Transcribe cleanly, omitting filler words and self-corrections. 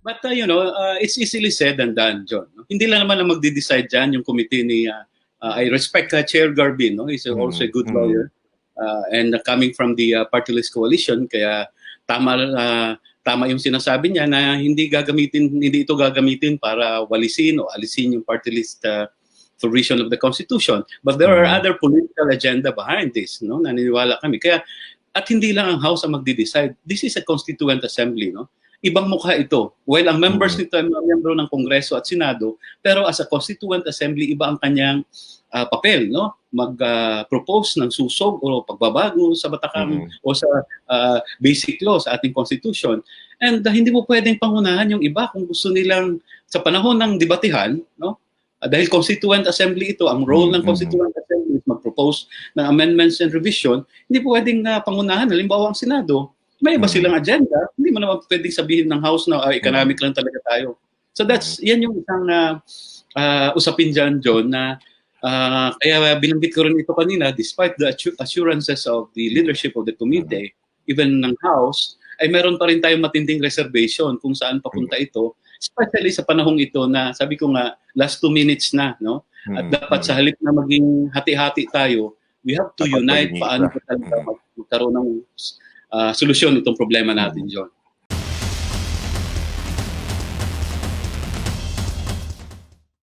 But it's easily said and done, John. No? Hindi lang naman na magde-decide dyan yung committee ni, I respect Chair Garbin, no? He's also a good lawyer. And coming from the party list coalition, kaya tama yung sinasabi niya na hindi ito gagamitin para walisin o alisin yung party list provision of the Constitution. But there are other political agenda behind this, no? Naniniwala kami. Kaya, at hindi lang ang House ang magde-decide. This is a Constituent Assembly, no? Ibang mukha ito. Well, ang members nito ay mga miyembro ng Kongreso at Senado, pero as a Constituent Assembly, iba ang kanyang papel, no? Mag-propose ng susog o pagbabago sa batakang o sa basic law sa ating Constitution. And hindi mo pwedeng pangunahan yung iba kung gusto nilang sa panahon ng debatehan, no? Dahil Constituent Assembly ito, ang role ng Constituent Assembly is mag-propose ng amendments and revision, hindi po pwedeng pangunahan. Halimbawa ang Senado, may iba silang agenda, hindi mo naman pwedeng sabihin ng House na economic lang talaga tayo. So yan yung isang usapin dyan, John, na kaya binanggit ko rin ito kanina, despite the assurances of the leadership of the committee, even ng House, ay meron pa rin tayong matinding reservation kung saan papunta ito, especially sa panahong ito na sabi ko nga last 2 minutes na, no? At dapat sa halip na maging hati-hati tayo, we have to unite paano talaga magkaroon ng solusyon itong problema natin, John.